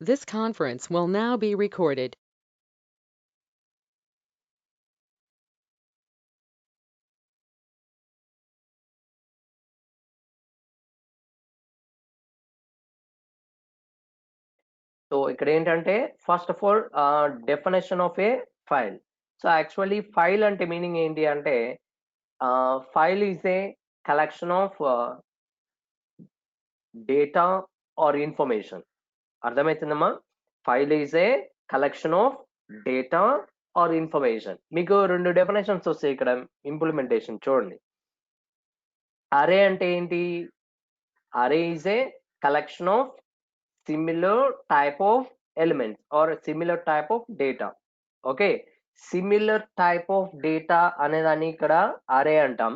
This conference will now be recorded. So ఇక్కడ ఏంటంటే first of all definition of a file. So actually file అంటే meaning ఏంటి అంటే file is a collection of data or information. అర్థమవుతుందమ్మా? File is a collection of data or information. మీకు 2 definitions వస్తాయి ఇక్కడ implementation చూడండి. అరే అంటే ఏంటి? అరే is a collection of similar type of elements or similar type of data. Okay, similar type of data అనేదాన్ని ఇక్కడ అరే అంటాం.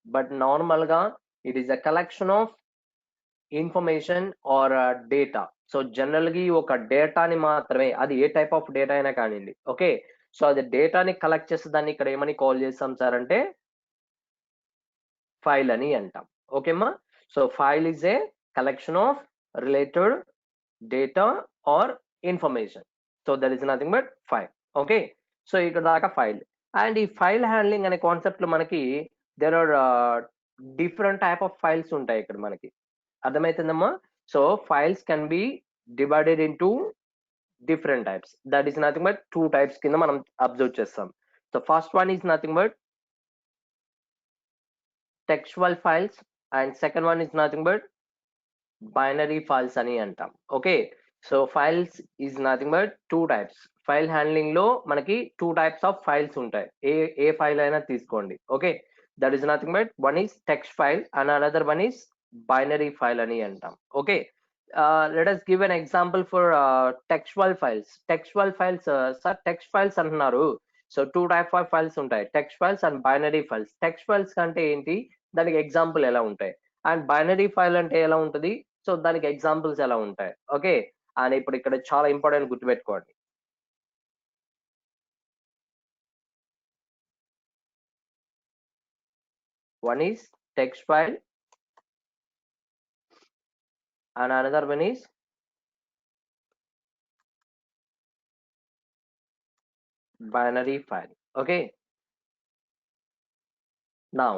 బట్ నార్మల్ గా it is a collection of information are data. So general గా ఒక డేటాని మాత్రమే, అది ఏ టైప్ ఆఫ్ డేటా అయినా కానివ్వండి. ఓకే, సో అది డేటాని కలెక్ట్ చేసే దాన్ని ఇక్కడ ఏమని కాల్ చేస్తాం సార్ అంటే ఫైల్ అని అంటాం. ఓకేమ్మా? So file is a collection of related data or information. So that is nothing but file. Okay, so ఇక్కడ దాకా ఫైల్. అండ్ ఈ ఫైల్ హ్యాండ్లింగ్ అనే కాన్సెప్ట్ లో మనకి there are different type of files ఉంటాయి ఇక్కడ మనకి. అర్థమవుతుందమ్మా? So files can be divided into different types. That is nothing but 2 types కింద మనం అబ్జర్వ్ చేస్తాం. So first one is nothing but textual files and second one is nothing but binary files అని అంటాం. Okay, so files is nothing but 2 types. File handling లో మనకి 2 types of files ఉంటాయి. ఏ file అయినా తీసుకోండి. Okay, that is nothing but one is text file and another one is binary file అని అంటాం. Okay, let us give an example for textual files. Textual files sir text files అంటున్నారు. So 2 type of files ఉంటాయి, text files and binary files. Text files అంటే ఏంటి, దానికి example ఎలా ఉంటాయి, and binary file అంటే ఎలా ఉంటుంది, సో దానికి ఎగ్జాంపుల్స్ ఎలా ఉంటాయి. ఓకే, అండ్ ఇప్పుడు ఇక్కడ చాలా ఇంపార్టెంట్ గుర్తుపెట్టుకోండి. One is text file and another one is binary file. Okay, now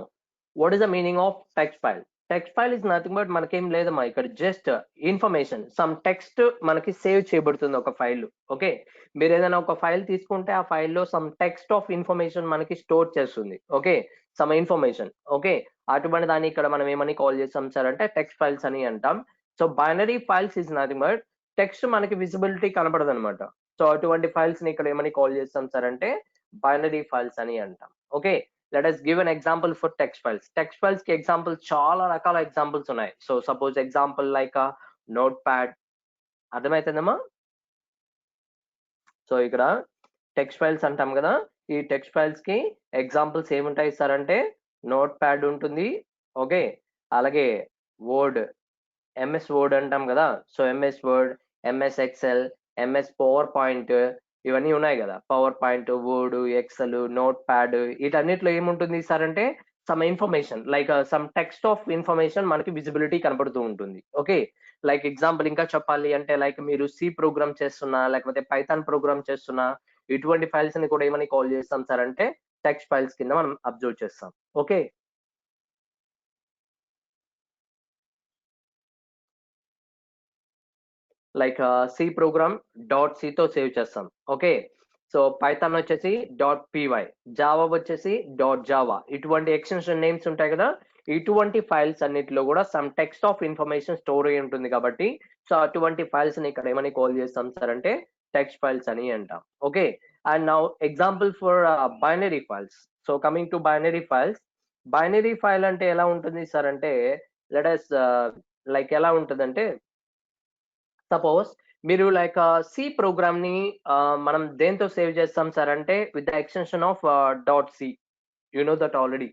what is the meaning of text file? Text file is nothing but మనకేం లేదమ్మా, ఇక్కడ జస్ట్ ఇన్ఫర్మేషన్, సమ్ టెక్స్ట్ మనకి save చేయబడుతుంది ఒక ఫైల్. ఓకే, మీరు ఏదైనా ఒక file తీసుకుంటే ఆ ఫైల్లో సమ్ టెక్స్ట్ ఆఫ్ ఇన్ఫర్మేషన్ మనకి స్టోర్ చేస్తుంది. Okay, some information. ఓకే, అటువంటి దాన్ని ఇక్కడ మనం ఏమని కాల్ చేస్తాం సార్ అంటే టెక్స్ట్ ఫైల్స్ అని అంటాం. So binary files is nothing but text మనకి విజిబిలిటీ కనపడదు అనమాట. సో అటువంటి ఫైల్స్ ని ఇక్కడ ఏమని కాల్ చేస్తాం సార్ అంటే బైనరీ ఫైల్స్ అని అంటాం. Okay, let us give an example for text files. Text files కి ఎగ్జాంపుల్ చాలా రకాల ఎగ్జాంపుల్స్ ఉన్నాయి. So suppose example like Notepad. అర్థమవుతుందమ్మా? సో ఇక్కడ టెక్స్ట్ ఫైల్స్ అంటాం కదా, ఈ టెక్స్ట్ ఫైల్స్ కి ఎగ్జాంపుల్స్ ఏముంటాయి సార్ అంటే నోట్ ప్యాడ్ ఉంటుంది. ఓకే, అలాగే వర్డ్, ఎంఎస్ వర్డ్ అంటాం కదా, so MS Word, MS Excel, MS PowerPoint, ఇవన్నీ ఉన్నాయి కదా. PowerPoint, Word, Excel, Notepad, వీటన్నిటిలో ఏముంటుంది సార్ అంటే some information like some text of information మనకి విజిబిలిటీ కనపడుతూ ఉంటుంది. ఓకే, లైక్ ఎగ్జాంపుల్ ఇంకా చెప్పాలి అంటే లైక్ మీరు సి ప్రోగ్రామ్ చేస్తున్నా లేకపోతే పైథాన్ ప్రోగ్రామ్ చేస్తున్నా ఇటువంటి ఫైల్స్ ని కూడా ఏమని కాల్ చేస్తాం సార్ అంటే టెక్స్ట్ ఫైల్స్ కింద మనం అబ్జర్వ్ చేస్తాం. Okay, like C program dot C తో సేవ్ చేస్తాం. ఓకే, సో పైథాన్ వచ్చేసి డాట్ పీవై, జావా వచ్చేసి డాట్ జావా, ఇటువంటి ఎక్స్టెన్షన్ నేమ్స్ ఉంటాయి కదా. ఇటువంటి ఫైల్స్ అన్నిటిలో కూడా some text of information store అయి ఉంటుంది కాబట్టి సో అటువంటి ఫైల్స్ ని ఇక్కడ ఏమని కాల్ చేస్తాం సార్ అంటే టెక్స్ట్ ఫైల్స్ అని అంటాం. Okay, and now example for binary files. So coming to binary files, binary file అంటే ఎలా ఉంటుంది సార్ అంటే లెట్ us లైక్ ఎలా ఉంటుందంటే సపోజ్ మీరు లైక్ సి ప్రోగ్రామ్ ని మనం దేంతో సేవ్ చేస్తాం సార్ అంటే with the extension of dot C. You know that already.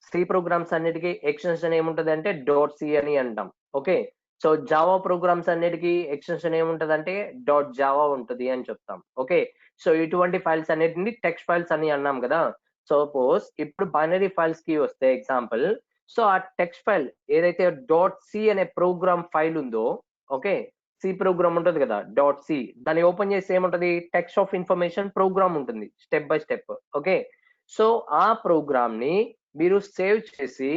C programs అన్నిటికీ ఎక్స్టెన్షన్ ఏముంటది అంటే డాట్ సి అని అంటాం. ఓకే, సో జావా ప్రోగ్రామ్స్ అన్నిటికీ ఎక్స్టెన్షన్ ఏముంటది అంటే డాట్ జావా ఉంటది అని చెప్తాం. ఓకే, సో ఇటువంటి ఫైల్స్ అన్నిటిని టెక్స్ట్ ఫైల్స్ అని అన్నాం కదా. సపోజ్ ఇప్పుడు బైనరీ ఫైల్స్ కి వస్తే ఎగ్జాంపుల్, సో ఆ టెక్స్ట్ ఫైల్ ఏదైతే డాట్ సి అనే ప్రోగ్రామ్ ఫైల్ ఉందో, ఓకే, సి ప్రోగ్రామ్ ఉంటుంది కదా, డాట్ సి, దాన్ని ఓపెన్ చేసి ఏముంటది, టెక్స్ట్ ఆఫ్ ఇన్ఫర్మేషన్ ప్రోగ్రామ్ ఉంటుంది, step by step. Okay, so ఆ ప్రోగ్రామ్ ని మీరు సేవ్ చేసి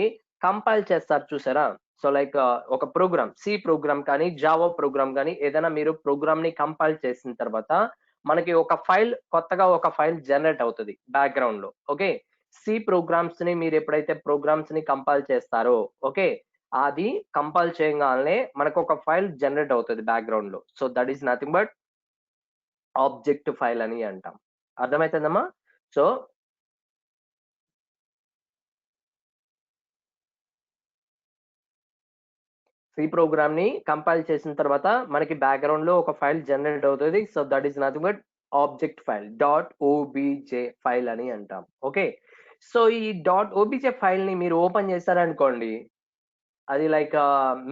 కంపైల్ చేస్తారు చూసారా. సో లైక్ ఒక ప్రోగ్రామ్, సి ప్రోగ్రామ్ కానీ జావా ప్రోగ్రామ్ కానీ ఏదైనా మీరు ప్రోగ్రామ్ ని కంపైల్ చేసిన తర్వాత మనకి ఒక ఫైల్, కొత్తగా ఒక ఫైల్ జనరేట్ అవుతుంది బ్యాక్గ్రౌండ్ లో. ఓకే, సి ప్రోగ్రామ్స్ ని మీరు ఎప్పుడైతే ప్రోగ్రామ్స్ ని కంపైల్ చేస్తారో, ఓకే, అది కంపైల్ చేయగానే మనకు ఒక ఫైల్ జనరేట్ అవుతుంది బ్యాక్గ్రౌండ్ లో. So that is nothing but object file అని అంటాం. అర్థమవుతుందమ్మా. సో సి ప్రోగ్రామ్ ని కంపైల్ చేసిన తర్వాత మనకి బ్యాక్గ్రౌండ్ లో ఒక ఫైల్ జనరేట్ అవుతుంది. So that is nothing but object file, dot OBJ file అని అంటాం. ఓకే, సో ఈ డాట్ ఓబీజే ఫైల్ ని మీరు ఓపెన్ చేశారనుకోండి, అది లైక్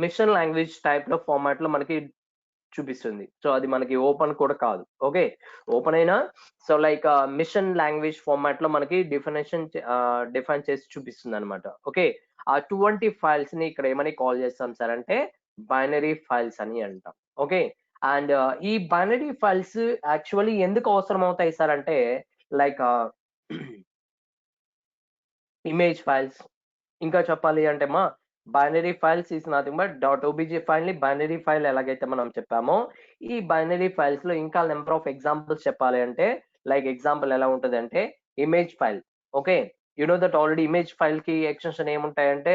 మిషన్ లాంగ్వేజ్ టైప్ లో ఫార్మాట్ లో మనకి చూపిస్తుంది. సో అది మనకి ఓపెన్ కూడా కాదు. ఓకే, ఓపెన్ అయినా so like machine language format లో మనకి డిఫైన్ చేసి చూపిస్తుంది అనమాట. ఓకే, అటువంటి ఫైల్స్ ని ఇక్కడ ఏమని కాల్ చేస్తాం సార్ అంటే బైనరీ ఫైల్స్ అని అంటాం. ఓకే, అండ్ ఈ బైనరీ ఫైల్స్ యాక్చువల్లీ ఎందుకు అవసరం అవుతాయి సార్ అంటే లైక్ ఇమేజ్ ఫైల్స్, ఇంకా చెప్పాలి అంటే మా binary files is nothing but dot OBG file ని బైనరీ ఫైల్ ఎలాగైతే మనం చెప్పామో, ఈ బైనరీ ఫైల్స్ లో ఇంకా నెంబర్ ఆఫ్ ఎగ్జాంపుల్స్ చెప్పాలి అంటే లైక్ ఎగ్జాంపుల్ ఎలా ఉంటుంది అంటే image file. Okay, you know that already image file కి ఎక్స్టెన్షన్ ఏముంటాయంటే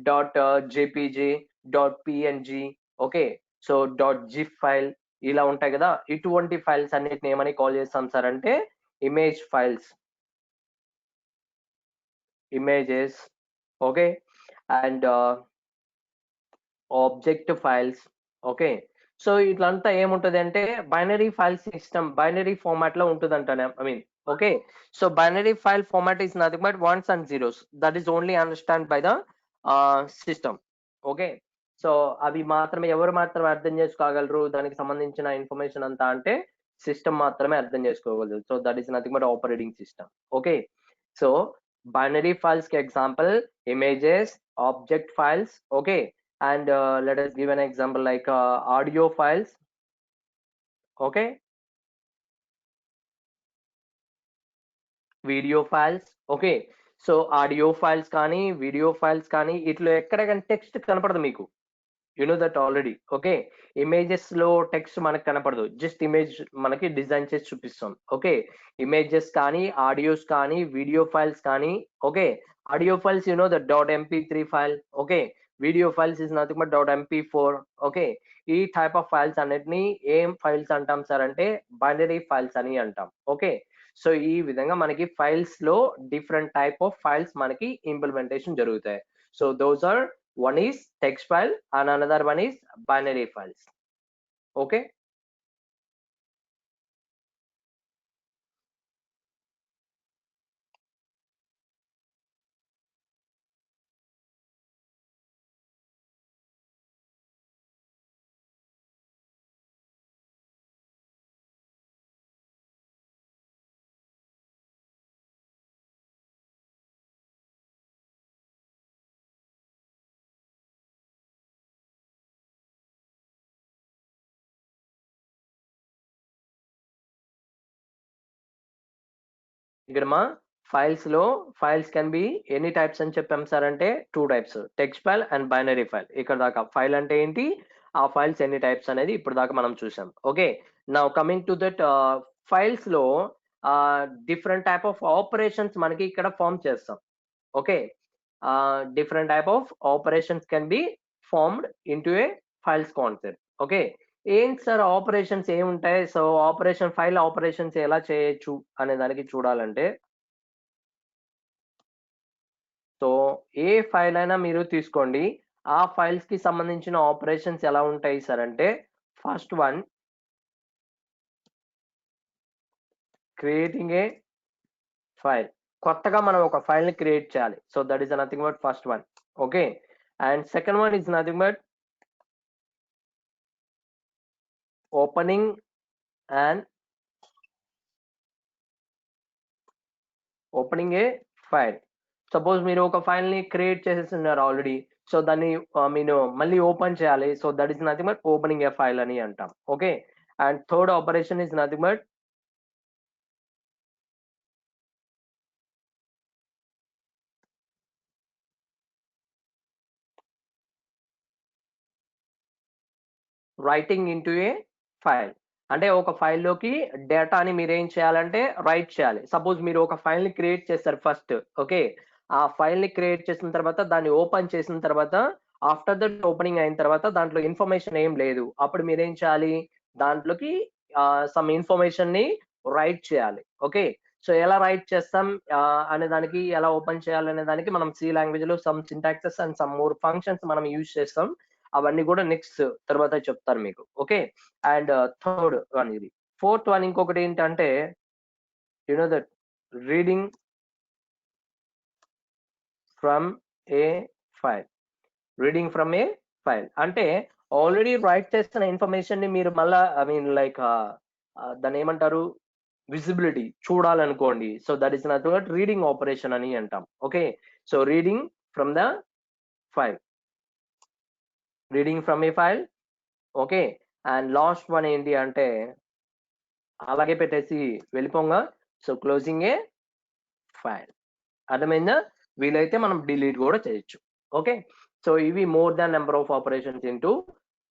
dot JPG, dot PNG, okay, so dot GIF file, ఇలా ఉంటాయి కదా. ఇటువంటి ఫైల్స్ అన్నిటిని ఏమని కాల్ చేస్తాం సార్ అంటే image files, images. Okay, and object files. Okay, so ఇట్లంతా ఏముంటది అంటే binary file system, binary format లో ఉంటుంది అంటాను, I mean. Okay, so binary file format is nothing but ones and zeros, that is only understand by the system. Okay, so అవి మాత్రమే ఎవరు మాత్రమే అర్థం చేసుకోగలరు, దానికి సంబంధించిన ఇన్ఫర్మేషన్ అంతా అంటే సిస్టమ్ మాత్రమే అర్థం చేసుకోగలరు. So that is nothing but operating system. Okay, so binary files కి example images, object files. Okay, and let us give an example like audio files. Okay, video files. Okay, so audio files కానీ video files కానీ ఇట్లా ఎక్కడ కానీ text కనపడదు మీకు, you know that already. Okay, images లో text మనకు కనపడదు, జస్ట్ ఇమేజ్ మనకి డిజైన్ చేసి చూపిస్తాం. ఓకే, ఇమేజెస్ కానీ ఆడియోస్ కానీ వీడియో ఫైల్స్ కానీ. Okay, audio files you know that dot MP3 file. Okay, video files is nothing but dot MP4. Okay, ఈ టైప్ ఆఫ్ ఫైల్స్ అన్నిటిని ఏం ఫైల్స్ అంటాం సార్ అంటే బైనరీ ఫైల్స్ అని అంటాం. ఓకే, సో ఈ విధంగా మనకి ఫైల్స్ లో డిఫరెంట్ టైప్ ఆఫ్ ఫైల్స్ మనకి ఇంప్లిమెంటేషన్ జరుగుతాయి. So those are, one is text file and another one is binary files. Okay, ఇక్కడ మా ఫైల్స్ లో files can be any types అని చెప్పాం సార్ అంటే two types, text file and binary file. ఇక్కడ దాకా ఫైల్ అంటే ఏంటి, ఆ ఫైల్స్ ఎన్ని టైప్స్ అనేది ఇప్పుడు దాకా మనం చూసాం. Okay, now coming to that, files లో డిఫరెంట్ టైప్ ఆఫ్ ఆపరేషన్స్ మనకి ఇక్కడ ఫామ్ చేస్తాం. Okay, different type of operations can be formed into A files concept. Okay, ఏంటి సార్ ఆపరేషన్స్ ఏముంటాయి, సో ఆపరేషన్ ఫైల్ ఆపరేషన్స్ ఎలా చేయొచ్చు అనే దానికి చూడాలంటే, సో ఏ ఫైల్ అయినా మీరు తీసుకోండి, ఆ ఫైల్స్ కి సంబంధించిన ఆపరేషన్స్ ఎలా ఉంటాయి సార్ అంటే first one, creating a file. కొత్తగా మనం ఒక ఫైల్ ని క్రియేట్ చేయాలి. So that is nothing but first one. Okay, and second one is nothing but opening and opening A file. Suppose మీరు ఒక ఫైల్ ని క్రియేట్ చేసేస్తున్నారు ఆల్రెడీ, సో దాన్ని మీరు మళ్ళీ ఓపెన్ చేయాలి. So that is nothing but opening A file అని అంటాం. Okay. And third operation is nothing but writing into a file. అంటే ఒక ఫైల్‌లోకి డేటాని మీరేం చేయాలంటే రైట్ చేయాలి. సపోజ్ మీరు ఒక ఫైల్‌ని క్రియేట్ చేస్తారు ఫస్ట్. ఓకే. ఆ ఫైల్‌ని క్రియేట్ చేసిన తర్వాత దాన్ని ఓపెన్ చేసిన తర్వాత ఆఫ్టర్ దట్ ఓపెనింగ్ అయిన తర్వాత దాంట్లో ఇన్ఫర్మేషన్ ఏం లేదు. అప్పుడు మీరేం చేయాలి? దాంట్లోకి సమ్ ఇన్ఫర్మేషన్‌ని రైట్ చేయాలి. ఓకే. సో ఎలా రైట్ చేస్తాం అనే దానికి ఎలా ఓపెన్ చేయాలనే దానికి మనం సి లాంగ్వేజ్‌లో some syntaxes and some more functions మనం యూజ్ చేస్తాం. అవన్నీ కూడా నెక్స్ట్ తర్వాత చెప్తాను మీకు. ఓకే. అండ్ థర్డ్ వన్ ఇది. ఫోర్త్ వన్ ఇంకొకటి ఏంటంటే you know that reading from a file. Reading from a file అంటే ఆల్రెడీ రైట్ చేస్తున్న ఇన్ఫర్మేషన్ ని మీరు మళ్ళా ఐ మీన్ లైక్ దాన్ని ఏమంటారు విజిబిలిటీ చూడాలనుకోండి. So that is nothing but reading operation అని అంటాం. Okay. So reading from the file. Reading from a file. Okay. And last one ఏంటి అంటే అలాగే పెట్టేసి వెళ్ళిపోంగా సో క్లోజింగ్ ఏ ఫైల్. అర్థమైందా? వీలైతే మనం డిలీట్ కూడా చేయొచ్చు. ఓకే. సో ఇవి more than number of operations into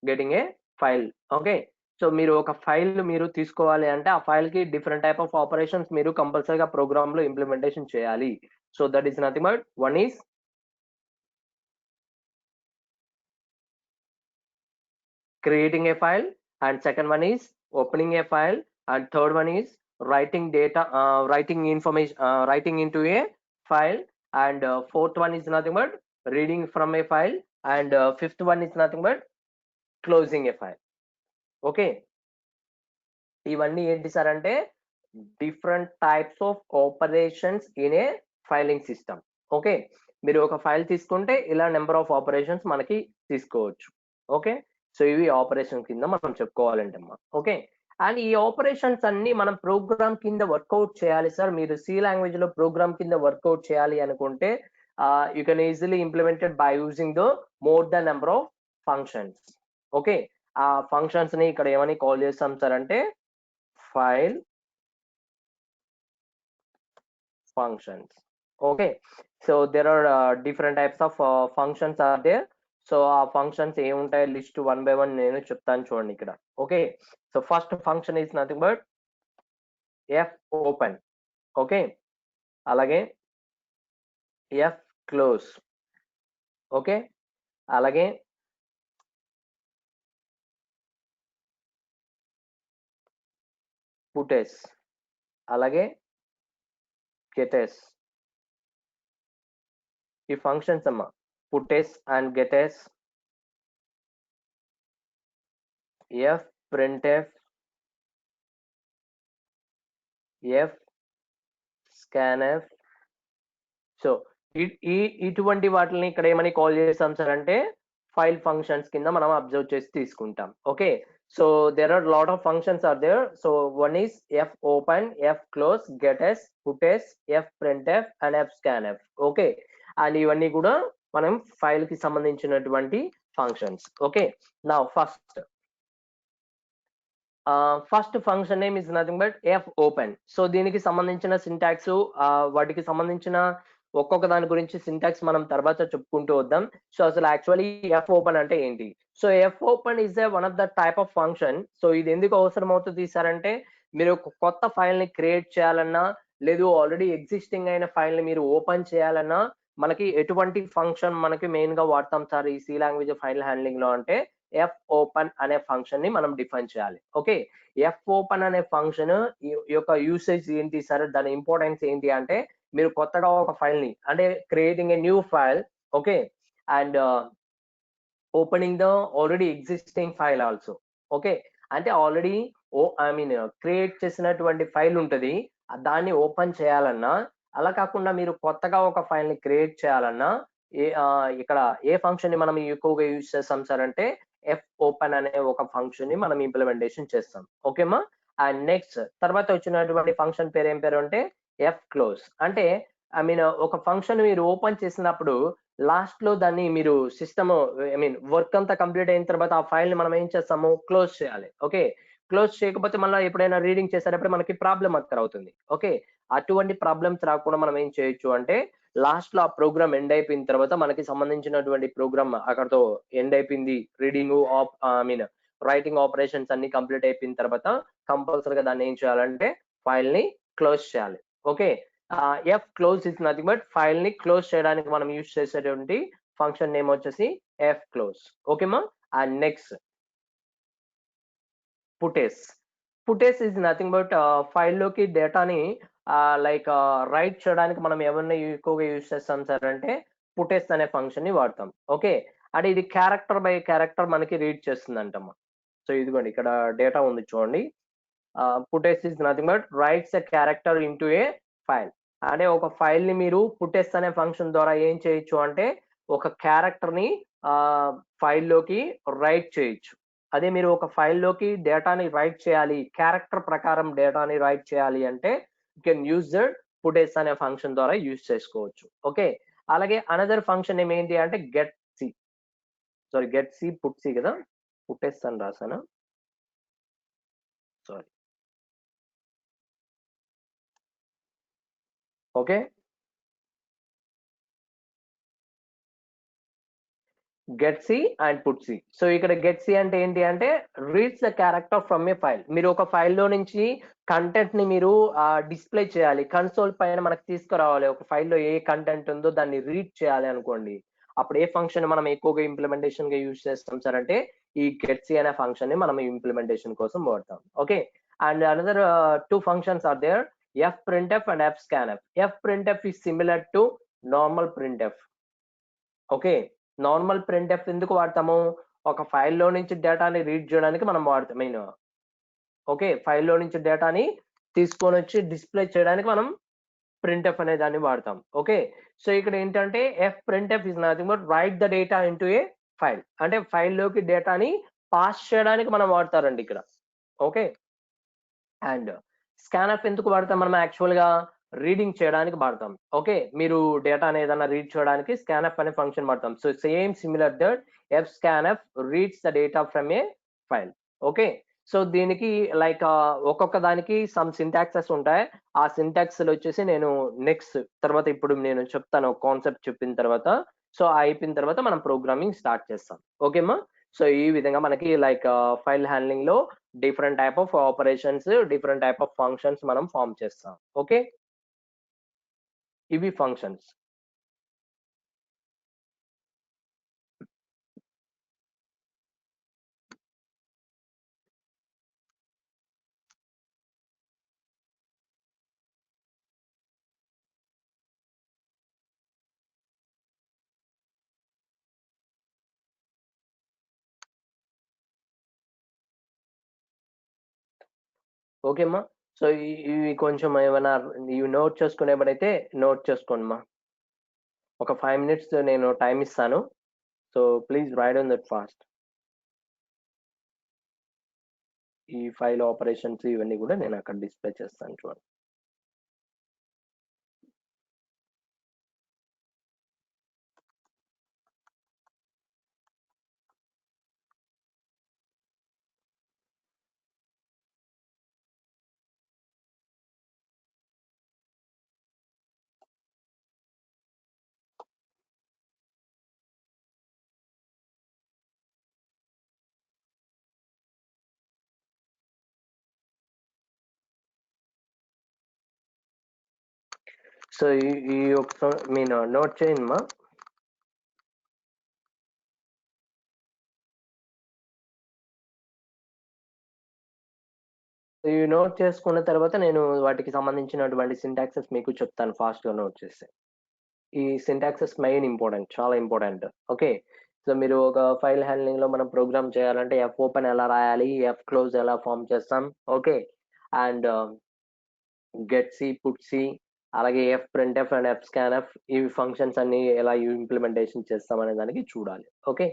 getting a file. Okay. So మీరు ఒక ఫైల్ మీరు తీసుకోవాలి అంటే ఆ ఫైల్ కి డిఫరెంట్ టైప్ ఆఫ్ ఆపరేషన్స్ మీరు కంపల్సరీగా ప్రోగ్రామ్ లో ఇంప్లిమెంటేషన్ చేయాలి. So that is nothing but one is creating a file, and second one is opening a file, and third one is writing data, writing information, writing into a file, and fourth one is nothing but reading from a file, and fifth one is nothing but closing a file. Okay. ఇవన్నీ ఏంటి sir అంటే different types of operations in a filing system. Okay. మీరు ఒక file తీసుకుంటే ఇలా number of operations మనకి తీసుకోవచ్చు. Okay. So ఇవి ఆపరేషన్ కింద మనం చెప్పుకోవాలంటే అమ్మా. ఓకే. అండ్ ఈ ఆపరేషన్స్ అన్ని మనం ప్రోగ్రామ్ కింద వర్కౌట్ చేయాలి సార్. మీరు సి లాంగ్వేజ్ లో ప్రోగ్రామ్ కింద వర్కౌట్ చేయాలి అనుకుంటే you can easily implemented by using the more the number of functions. Okay. ఆ ఫంక్షన్స్ ని ఇక్కడ ఏమని కాల్ చేస్తాం సార్ అంటే file functions. Okay. So there are different types of functions are there. So ఆ ఫంక్షన్స్ ఏముంటాయి లిస్ట్ వన్ బై వన్ నేను చెప్తాను చూడండి ఇక్కడ. Okay. So first function is nothing but F open. Okay. అలాగే ఎఫ్ క్లోజ్. ఓకే. అలాగే puts. అలాగే gets. ఈ ఫంక్షన్స్ అమ్మా puts and gets, F printf, F scanf. So ఇటువంటి వాటిని ఇక్కడ ఏమని కాల్ చేస్తాం సార్ అంటే ఫైల్ ఫంక్షన్స్ కింద మనం అబ్జర్వ్ చేసి తీసుకుంటాం. Okay. So there are lot of functions are there. So one is F open, F close, gets, puts, F printf and F scanf. Okay. And ఇవన్నీ కూడా మనం ఫైల్ కి సంబంధించినటువంటి functions. Okay. Now first function name is nothing but F open. So దీనికి సంబంధించిన syntax వాటికి సంబంధించిన ఒక్కొక్క దాని గురించి సింటాక్స్ మనం తర్వాత చెప్పుకుంటూ వద్దాం. సో అసలు యాక్చువల్లీ ఎఫ్ ఓపెన్ అంటే ఏంటి? So F open is one of the type of function. So ఇది ఎందుకు అవసరం అవుతుంది సార్ అంటే మీరు ఒక కొత్త ఫైల్ ని క్రియేట్ చేయాలన్నా లేదు ఆల్రెడీ ఎగ్జిస్టింగ్ అయిన ఫైల్ ని మీరు ఓపెన్ చేయాలన్నా మనకి ఎటువంటి ఫంక్షన్ మనకి మెయిన్ గా వాడతాం సార్ ఈ సి లాంగ్వేజ్ ఫైల్ హ్యాండ్లింగ్ లో అంటే ఎఫ్ ఓపెన్ అనే ఫంక్షన్ ని మనం డిఫైన్ చేయాలి. ఓకే. ఎఫ్ ఓపెన్ అనే ఫంక్షన్ యొక్క యూసేజ్ ఏంటి సార్, దాని ఇంపార్టెన్స్ ఏంటి అంటే మీరు కొత్తగా ఒక ఫైల్ ని అంటే creating a new file. Okay. And opening the already existing file also. Okay. అంటే ఆల్రెడీ ఐ మీన్ క్రియేట్ చేసినటువంటి ఫైల్ ఉంటది, దాన్ని ఓపెన్ చేయాలన్నా అలా కాకుండా మీరు కొత్తగా ఒక ఫైల్ ని క్రియేట్ చేయాలన్నా ఇక్కడ ఏ ఫంక్షన్ ని మనం ఎక్కువగా యూజ్ చేస్తాం సార్ అంటే ఎఫ్ ఓపెన్ అనే ఒక ఫంక్షన్ ని మనం ఇంప్లిమెంటేషన్ చేస్తాం. ఓకేమా. అండ్ నెక్స్ట్ తర్వాత వచ్చినటువంటి ఫంక్షన్ పేరు ఏం పేరు అంటే ఎఫ్ క్లోజ్. అంటే ఐ మీన్ ఒక ఫంక్షన్ మీరు ఓపెన్ చేసినప్పుడు లాస్ట్‌లో దాన్ని మీరు ఐ మీన్ వర్క్ అంతా కంప్లీట్ అయిన తర్వాత ఆ ఫైల్‌ని మనం ఏం చేస్తాము? క్లోజ్ చేయాలి. ఓకే. క్లోజ్ చేయకపోతే మళ్ళా ఎప్పుడైనా రీడింగ్ చేసేటప్పుడు మనకి ప్రాబ్లమ్ అవుతుంది. ఓకే. అటువంటి ప్రాబ్లమ్స్ రాకుండా మనం ఏం చేయొచ్చు అంటే లాస్ట్‌లో ఆ ప్రోగ్రామ్ ఎండ్ అయిపోయిన తర్వాత మనకి సంబంధించినటువంటి ప్రోగ్రామ్ అక్కడితో ఎండ్ అయిపోయింది. ఐ మీన్ రైటింగ్ ఆపరేషన్స్ అన్నీ కంప్లీట్ అయిపోయిన తర్వాత కంపల్సరీగా దాన్ని ఏం చేయాలంటే ఫైల్‌ని క్లోజ్ చేయాలి. Okay. F close is nothing but ఫైల్‌ని క్లోజ్ చేయడానికి మనం యూజ్ చేసేటువంటి ఫంక్షన్ నేమ్ వచ్చేసి ఎఫ్ క్లోజ్. ఓకేమా? And next puts. Puts is nothing but ఫైల్‌లోకి డేటాని రైట్ చేయడానికి మనం ఎవరిని ఎక్కువగా యూజ్ చేస్తాం సార్ అంటే పుటేస్ అనే ఫంక్షన్‌ని వాడతాం. ఓకే. అంటే ఇది క్యారెక్టర్ బై క్యారెక్టర్ మనకి రీడ్ చేస్తుందంటమ్మా. సో ఇదిగోండి ఇక్కడ డేటా ఉంది చూడండి. Puts is nothing but writes a character into a file. అంటే ఒక ఫైల్‌ని మీరు పుటేస్ అనే ఫంక్షన్ ద్వారా ఏం చేయొచ్చు అంటే ఒక క్యారెక్టర్‌ని ఆహ్, ఫైల్‌లోకి రైట్ చేయొచ్చు. అదే మీరు ఒక ఫైల్‌లోకి డేటాని రైట్ చేయాలి. క్యారెక్టర్ ప్రకారం డేటాని రైట్ చేయాలి అంటే యూ కెన్ యూజ్ దట్ పుటేస్ అనే ఫంక్షన్ ద్వారా యూజ్ చేసుకోవచ్చు. ఓకే. అలాగే అనదర్ ఫంక్షన్ నేమ్ ఏంటి అంటే get C. Sorry get C, put C కదా! పుటేస్ అని రాసానా? Sorry. Okay. Get C and put C. So ఇక్కడ గెట్ సి అంటే ఏంటి అంటే reads the character from a file. మీరు ఒక ఫైల్‌లో నుంచి కంటెంట్‌ని మీరు డిస్‌ప్లే చేయాలి. కన్సోల్ పైన మనకు తీసుకురావాలి. ఒక ఫైల్‌లో ఏ కంటెంట్ ఉందో దాన్ని రీడ్ చేయాలి అనుకోండి. అప్పుడు ఏ ఫంక్షన్ మనం ఎక్కువగా ఇంప్లిమెంటేషన్‌గా యూజ్ చేస్తాం సార్ అంటే ఈ గెట్ సి అనే ఫంక్షన్‌ని మనం ఇంప్లిమెంటేషన్ కోసం వాడతాం. Okay. And another 2 functions are there. fprintf and fscanf. fprintf is similar to normal printf. Okay. Normal printf ఎందుకు వాడతాము? ఒక ఫైల్‌లో నుంచి డేటాని రీడ్ జేయడానికి మనం వాడతాం ఓకే. ఫైల్‌లో నుంచి డేటాని తీసుకొనొచ్చి డిస్‌ప్లే చేయడానికి మనం ప్రింట్ఎఫ్ అనే దాన్ని వాడతాం. ఓకే. సో ఇక్కడ ఏంటంటే printf is nothing but right the data into a file. అంటే ఫైల్‌లోకి డేటాని పాస్ చేయడానికి మనం వాడతారండి ఇక్కడ. ఓకే. అండ్ స్కాన్‌ఎఫ్ ఎందుకు వాడతాం మనం యాక్చువల్‌గా? రీడింగ్ చేయడానికి వాడతాం. ఓకే. మీరు డేటాని ఏదన్నా రీడ్ చేయడానికి స్కాన్‌ఎఫ్ అనే ఫంక్షన్ వాడతాం. So same similar that scanf reads the data from a file. Okay. So దీనికి ఒక్కొక్క దానికి సమ్ సింటాక్సెస్ ఉంటాయి. ఆ సింటాక్స్‌లొచ్చేసి నేను నెక్స్ట్ తర్వాత ఇప్పుడు నేను చెప్తాను. కాన్సెప్ట్ చెప్పిన తర్వాత. సో అయిపోయిన తర్వాత మనం ప్రోగ్రామింగ్ స్టార్ట్ చేస్తాం. ఓకేమా? సో ఈ విధంగా మనకి ఫైల్ హ్యాండ్లింగ్‌లో different type of operations, different type of functions మనం ఫార్మ్ చేస్తాం. ఓకే. ఇవి ఫంక్షన్స్. ఓకే అమ్మా. సో ఇవి కొంచెం ఏమైనా ఇవి నోట్ చేసుకునేబడైతే నోట్ చేసుకోండమ్మా. ఒక 5 మినిట్స్ నేను టైమ్ ఇస్తాను. So please right on that fast. ఈ ఫైల్ ఆపరేషన్స్ ఇవన్నీ కూడా నేను అక్కడ డిస్‌ప్లే చేస్తాను చూడండి. సో ఈ ఈ మీరు నోట్ చేయండమ్మా. ఇవి నోట్ చేసుకున్న తర్వాత నేను వాటికి సంబంధించినటువంటి సింటాక్సెస్ మీకు చెప్తాను ఫాస్ట్‌గా నోట్ చేసి. ఈ సింటాక్సెస్ మెయిన్ ఇంపార్టెంట్. చాలా ఇంపార్టెంట్. ఓకే. సో మీరు ఒక ఫైల్ హ్యాండ్లింగ్‌లో మనం ప్రోగ్రామ్ చేయాలంటే ఓపెన్ ఎలా రాయాలి? క్లోజ్ ఎలా ఫార్మ్ చేస్తాం? Okay. And get C, put C అలాగే ప్రింట్ఎఫ్ అండ్ స్కాన్ఎఫ్ ఇవి ఫంక్షన్స్ అన్నీ ఎలా ఇంప్లిమెంటేషన్ చేస్తాం అనే దానికి చూడాలి. ఓకే.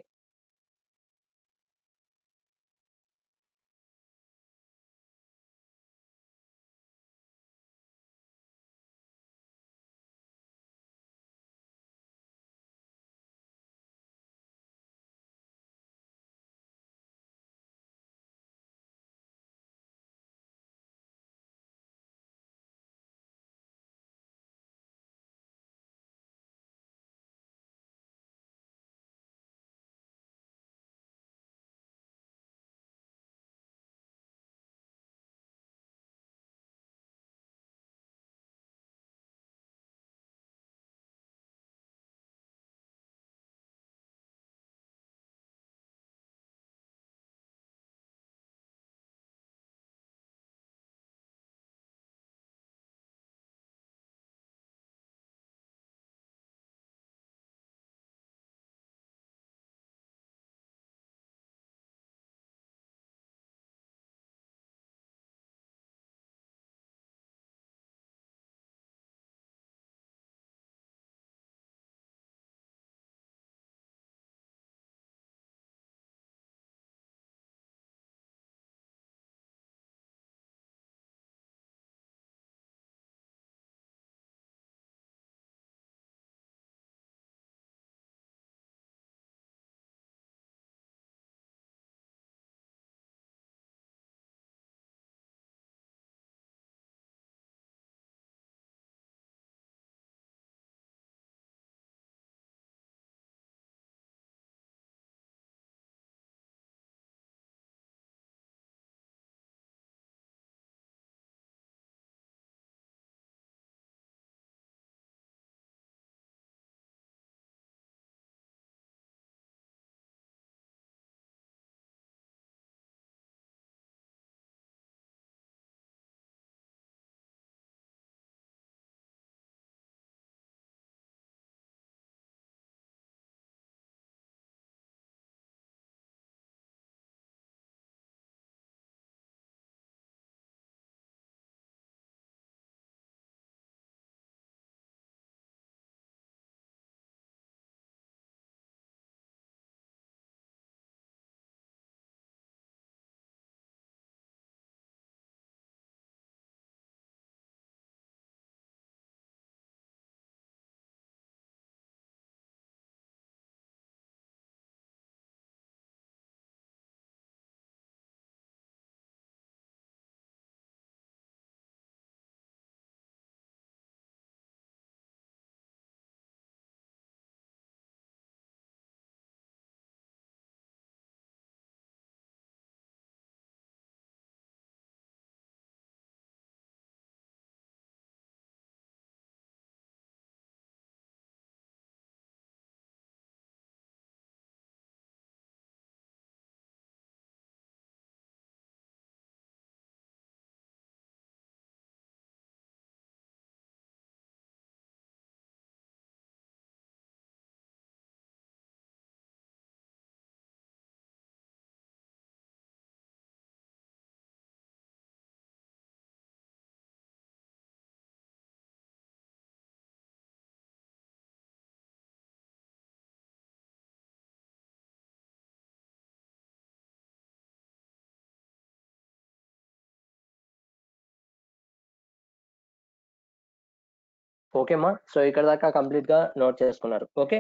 ఓకే అమ్మా. సో ఇక్కడ దాకా కంప్లీట్ గా నోట్ చేసుకున్నారు. Okay.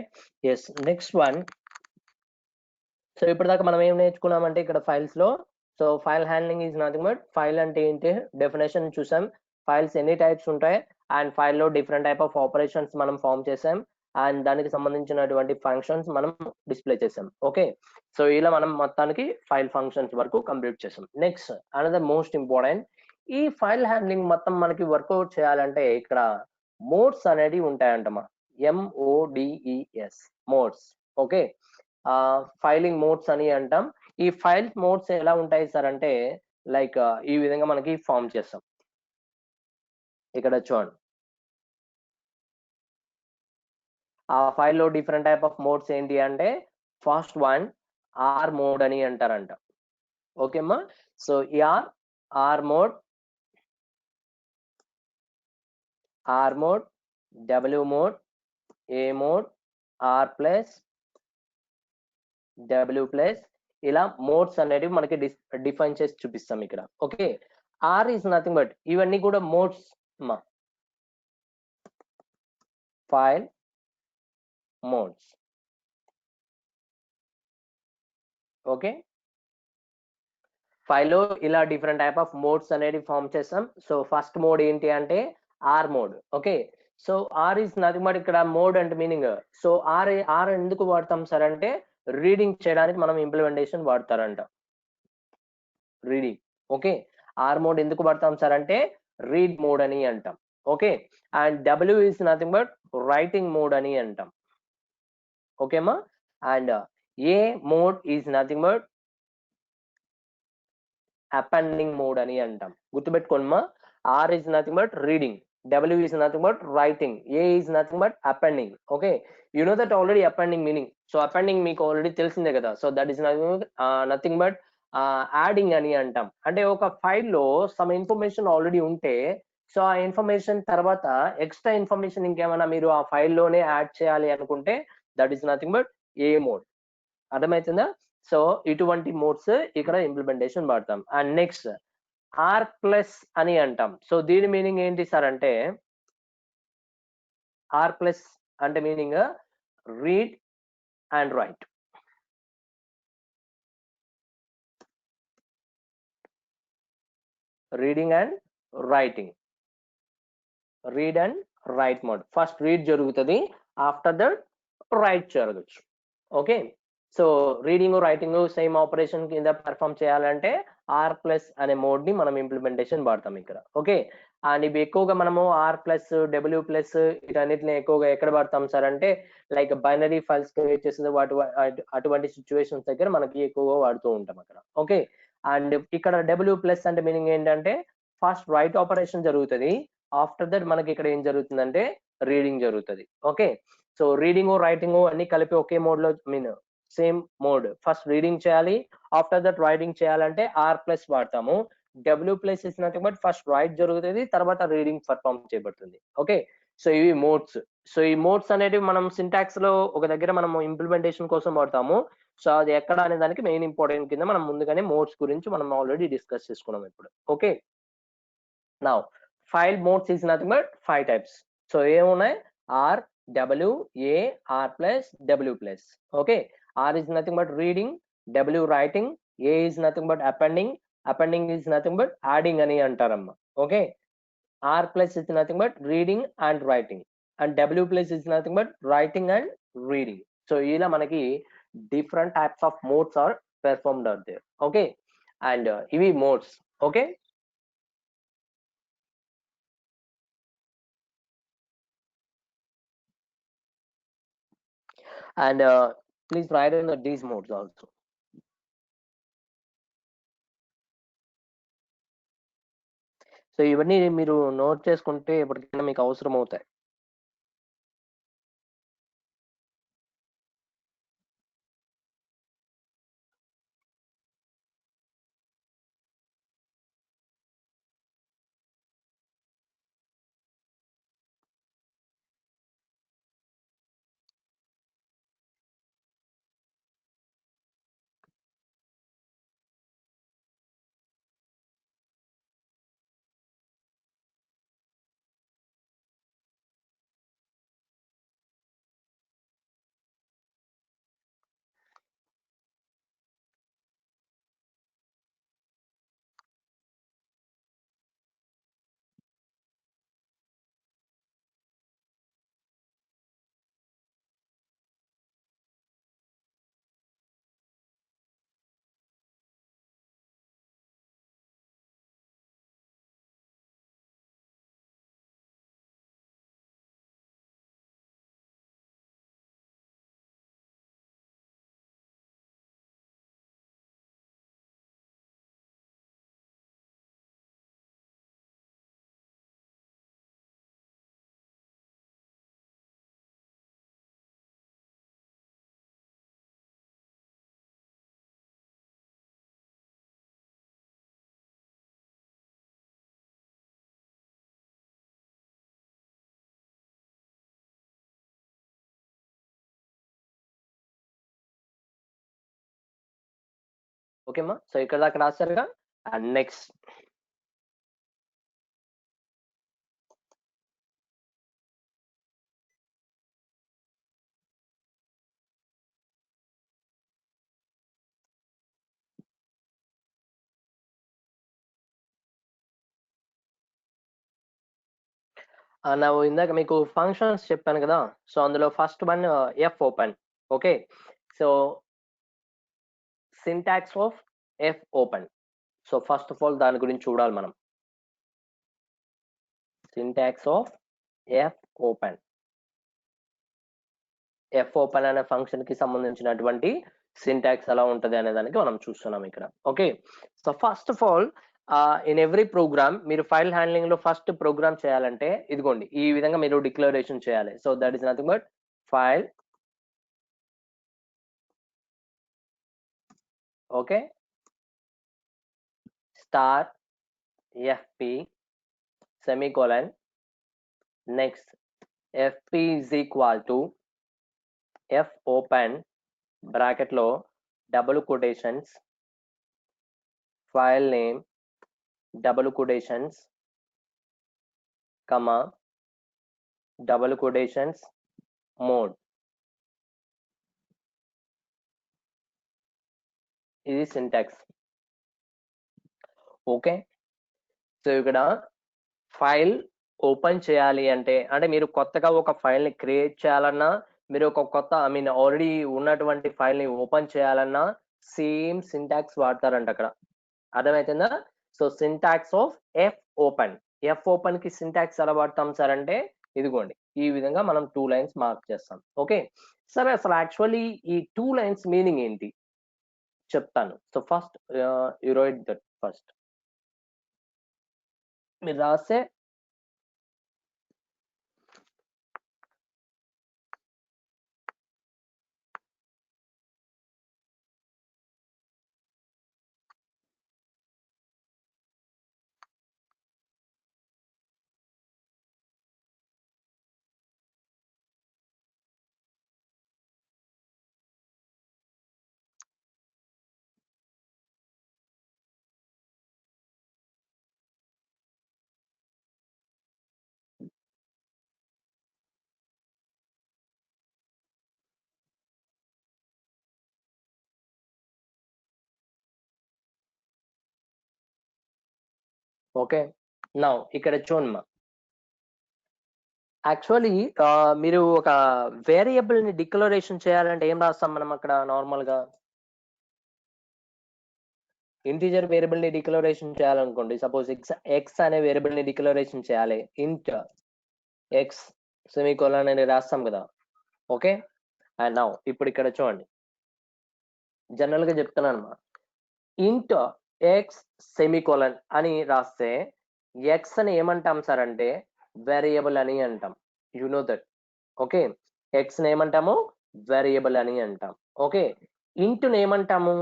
Yes, next one. So ఇప్పటిదాకా మనం ఏం నేర్చుకున్నామంటే ఇక్కడ ఫైల్స్ లో, so file handling is nothing but, file అంటే ఏంటి డెఫినేషన్ చూసాం, ఫైల్స్ ఎన్ని టైప్స్ ఉంటాయి, అండ్ ఫైల్లో డిఫరెంట్ టైప్ ఆఫ్ ఆపరేషన్స్ మనం ఫామ్ చేసాం, అండ్ దానికి సంబంధించినటువంటి ఫంక్షన్స్ మనం డిస్ప్లే చేసాం. ఓకే. సో ఇలా మనం మొత్తానికి ఫైల్ ఫంక్షన్స్ వరకు కంప్లీట్ చేసాం. నెక్స్ట్ అనదర్ మోస్ట్ ఇంపార్టెంట్, ఈ ఫైల్ హ్యాండ్లింగ్ మొత్తం మనకి వర్కౌట్ చేయాలంటే ఇక్కడ మోడ్స్ అనేవి ఉంటాయంటమ్మా. MODES, modes. Okay. Filing modes అని అంటాం. ఈ ఫైల్ మోడ్స్ ఎలా ఉంటాయి సార్ అంటే, లైక్ ఈ విధంగా మనకి ఫామ్ చేస్తాం. ఇక్కడ చూడండి, ఆ ఫైల్లో డిఫరెంట్ టైప్ ఆఫ్ మోడ్స్ ఏంటి అంటే, ఫస్ట్ వన్ ఆర్ మోడ్ అని అంటారంట. ఓకే అమ్మా. So R mode, W mode, A mode, R plus, W plus, ఇలా మోడ్స్ అనేటివి మనకి డిఫైన్ చేసి చూపిస్తాం ఇక్కడ. Okay. R is nothing but, ఇవన్నీ కూడా మోడ్స్ అమ్మా, ఫైల్ మోడ్స్. ఓకే. ఫైల్లో ఇలా డిఫరెంట్ టైప్ ఆఫ్ మోడ్స్ అనేది ఫామ్ చేస్తాం. సో ఫస్ట్ మోడ్ ఏంటి అంటే R mode. Okay. So R is nothing but, ఇక్కడ మోడ్ అంటే మీనింగ్, సో ఆర్ ఎందుకు వాడతాం సార్ అంటే, రీడింగ్ చేయడానికి మనం ఇంప్లిమెంటేషన్ వాడతారంట. రీడింగ్. ఓకే. ఆర్ మోడ్ ఎందుకు వాడతాం సార్ అంటే, రీడ్ మోడ్ అని అంటాం. Okay. And W is nothing but, writing mode అని అంటాం. ఓకేమా. And A mode is nothing but, appending mode అని అంటాం. గుర్తుపెట్టుకోండి, R is nothing but reading, W is nothing but writing, A is nothing but appending. Okay. You know that already appending meaning. So appending మీకు already తెలిసిందే కదా. So that is nothing but adding అని అంటాం. అంటే ఒక ఫైల్లో some information already ఉంటే, so ఆ ఇన్ఫర్మేషన్ తర్వాత ఎక్స్ట్రా ఇన్ఫర్మేషన్ ఇంకేమైనా మీరు ఆ ఫైల్లోనే యాడ్ చేయాలి అనుకుంటే, that is nothing but A mode. అర్థమవుతుందా. సో ఇటువంటి మోడ్స్ ఇక్కడ ఇంప్లిమెంటేషన్ వాడతాం. అండ్ నెక్స్ట్ ఆర్ ప్లస్ అని అంటాం. సో దీని మీనింగ్ ఏంటి సార్ అంటే, ఆర్ ప్లస్ అంటే meaning read and right. Reading and writing, read and right mode. First read జరుగుతుంది, ఆఫ్టర్ దట్ రైట్ జరగచ్చు. Okay. So reading writing same operation కింద perform చేయాలంటే ఆర్ ప్లస్ అనే మోడ్ ని మనం ఇంప్లిమెంటేషన్ వాడతాం ఇక్కడ. ఓకే. అండ్ ఇవి ఎక్కువగా మనము ఆర్ ప్లస్, డబ్ల్యూ ప్లస్ వీటన్నిటిని ఎక్కువగా ఎక్కడ వాడతాం సార్ అంటే, లైక్ బైనరీ ఫైల్స్ క్రియేట్ చేసిన అటువంటి సిచ్యువేషన్స్ దగ్గర మనకి ఎక్కువగా వాడుతూ ఉంటాం అక్కడ. ఓకే. అండ్ ఇక్కడ డబ్ల్యూ ప్లస్ అంటే మీనింగ్ ఏంటంటే, ఫస్ట్ రైట్ ఆపరేషన్ జరుగుతుంది, ఆఫ్టర్ దట్ మనకి ఇక్కడ ఏం జరుగుతుందంటే రీడింగ్ జరుగుతుంది. ఓకే. సో రీడింగ్ రైటింగ్ అన్ని కలిపి ఒకే మోడ్ లో mean same mode. First reading చేయాలి, ఆఫ్టర్ దట్ రైటింగ్ చేయాలంటే ఆర్ ప్లస్ వాడతాము. W plus is nothing but, first right జరుగుతుంది, తర్వాత రీడింగ్ పర్ఫామ్ చేయబడుతుంది. ఓకే. సో ఇవి మోడ్స్. సో ఈ మోడ్స్ అనేటివి మనం సింటాక్స్ లో ఒక దగ్గర మనం ఇంప్లిమెంటేషన్ కోసం వాడతాము. సో అది ఎక్కడ అనే దానికి మెయిన్ ఇంపార్టెంట్ కింద మనం ముందుగానే మోడ్స్ గురించి మనం ఆల్రెడీ డిస్కస్ చేసుకున్నాం ఇప్పుడు. Okay. Now file modes is nothing but 5 types. So ఏమున్నాయి, R, W, A, R plus, W plus. Okay. R is nothing but reading, W writing, A is nothing but appending, appending is nothing but adding అని అంటారమ్మా. Okay. R plus is nothing but reading and writing, and W plus is nothing but writing and reading. So ఇలా మనకి different types of modes are performed out there. Okay. And ఇవి modes. Okay. And please write in these modes also. So ఇవన్నీ మీరు note చేసుకుంటే ఎప్పటికైనా మీకు అవసరం అవుతాయి. ఓకేమ్మా. సో ఇక్కడ దాకా రాశారుగా. అండ్ నెక్స్ట్ నా ఇందాక మీకు ఫంక్షన్స్ చెప్పాను కదా. సో అందులో first one F open. Okay, so syntax of F open. So first of all దాని గురించి చూడాలి మనం. Syntax of F open. F open అనే ఫంక్షన్ కి సంబంధించినటువంటి సింటాక్స్ ఎలా ఉంటది అనే దానికి మనం చూస్తున్నాం ఇక్కడ. Okay, so first of all in every program మీరు ఫైల్ హ్యాండ్లింగ్ లో ఫస్ట్ ప్రోగ్రామ్ చేయాలంటే ఇదిగోండి ఈ విధంగా మీరు డిక్లరేషన్ చేయాలి. So that is nothing but file. Okay, star FP semicolon, next FP is equal to F open bracket లో double quotations file name double quotations comma double quotations mode. ఇది syntax. Okay, so ఇక్కడ file open చేయాలి అంటే మీరు కొత్తగా ఒక file ని create చేయాలన్నా, మీరు ఒక కొత్త ఆల్రెడీ ఉన్నటువంటి ఫైల్ ని ఓపెన్ చేయాలన్నా సేమ్ సింటాక్స్ వాడతారంట అక్కడ. అర్థమవుతుందా? So syntax of F open. F open కి సింటాక్స్ ఎలా వాడతాం సార్ అంటే ఇదిగోండి ఈ విధంగా మనం 2 లైన్స్ మార్క్ చేస్తాం. ఓకే సార్, అసలు యాక్చువల్లీ ఈ 2 లైన్స్ మీనింగ్ ఏంటి చెప్తాను. So first you right that. First మీరు రాస్తే ఓకే. నౌ ఇక్కడ చూడమ్మా, యాక్చువల్లీ మీరు ఒక వేరియబుల్ ని డిక్లరేషన్ చేయాలంటే ఏం రాస్తాం మనం అక్కడ నార్మల్ గా? ఇంటీజర్ వేరియబుల్ ని డిక్లరేషన్ చేయాలనుకోండి, సపోజ్ ఎక్స్ అనే వేరియబుల్ ని డిక్లరేషన్ చేయాలి. ఇంట్ ఎక్స్ సెమీకోలన్ అని రాస్తాం కదా. ఓకే, అండ్ నౌ ఇప్పుడు ఇక్కడ చూడండి, జనరల్ గా చెప్తున్నాను అన్నమాట. ఇంట్ ఎక్స్ సెమీకోలన్ అని రాస్తే ఎక్స్ అని ఏమంటాం సార్ అంటే వేరియబుల్ అని అంటాం. You know that. Okay, X ని ఏమంటాము? వేరియబుల్ అని అంటాం. ఓకే, ఇంట్ ని ఏమంటాము?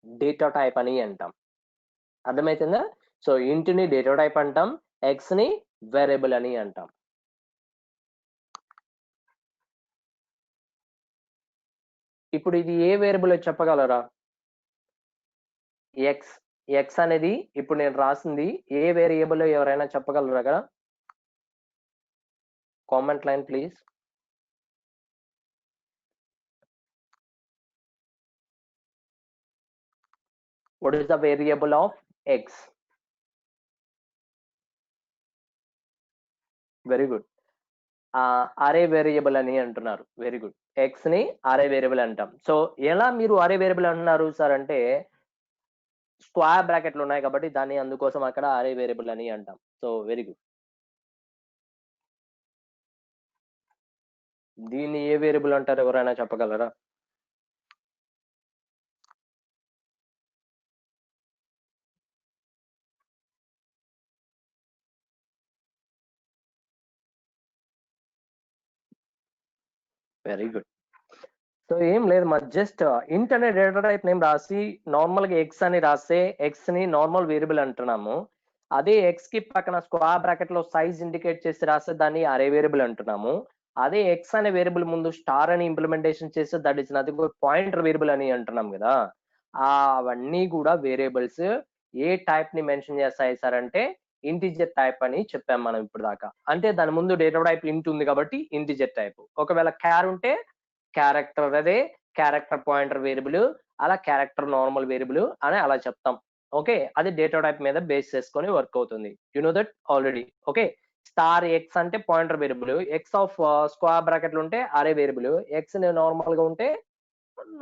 డేటా టైప్ అని అంటాం. అర్థమవుతుందా? సో ఇంట్ ని డేటా టైప్ అంటాం, ఎక్స్ ని వేరియబుల్ అని అంటాం. ఇప్పుడు ఇది ఏ వేరియబుల్ చెప్పగలరా? ఎక్స్. ఎక్స్ అనేది ఇప్పుడు నేను రాసింది ఏ వేరియబుల్ ఎవరైనా చెప్పగలరా కదా? Comment line please. What is the variable of x? Very good. అరే వేరియబుల్ అని అంటున్నారు. Very good. ఎక్స్ ని అరే వేరియబుల్ అంటాం. సో ఎలా మీరు అరే వేరియబుల్ అంటున్నారు సార్ అంటే స్క్వేర్ బ్రాకెట్లు ఉన్నాయి కాబట్టి దాన్ని అందుకోసం అక్కడ అరే వేరియబుల్ అని అంటాం. So very good. దీన్ని ఏ వేరియబుల్ అంటారు ఎవరైనా చెప్పగలరా? Very good. సో ఏం లేదు మా జస్ట్ ఇంట్ అనే డేటా టైప్ నేమ్ రాసి నార్మల్ గా ఎక్స్ అని రాస్తే ఎక్స్ ని నార్మల్ వేరియబుల్ అంటున్నాము. అదే ఎక్స్ కి పక్కన స్క్వేర్ బ్రాకెట్ లో సైజ్ ఇండికేట్ చేసి రాస్తే దాన్ని అరే వేరియబుల్ అంటున్నాము. అదే ఎక్స్ అనే వేరియబుల్ ముందు స్టార్ అని ఇంప్లిమెంటేషన్ చేస్తే that is nothing but pointer variable అని అంటున్నాం కదా. అవన్నీ కూడా వేరియబుల్స్ ఏ టైప్ ని మెన్షన్ చేస్తాయి సార్ అంటే ఇంటిజర్ టైప్ అని చెప్పాం మనం ఇప్పుడు దాకా. అంటే దాని ముందు డేటా టైప్ ఇంట్ ఉంది కాబట్టి ఇంటిజర్ టైప్. ఒకవేళ క్యార్ ఉంటే క్యారెక్టర్ అదే క్యారెక్టర్ పాయింటర్ వేరియబుల్, అలా క్యారెక్టర్ నార్మల్ వేరియబుల్ అని అలా చెప్తాం. ఓకే, అది డేటా టైప్ మీద బేస్ చేసుకొని వర్క్ అవుతుంది. You know that already. Okay, star X అంటే pointer variable, X of square బ్రాకెట్లు ఉంటే అరే వేరియబుల్, ఎక్స్ నార్మల్ గా ఉంటే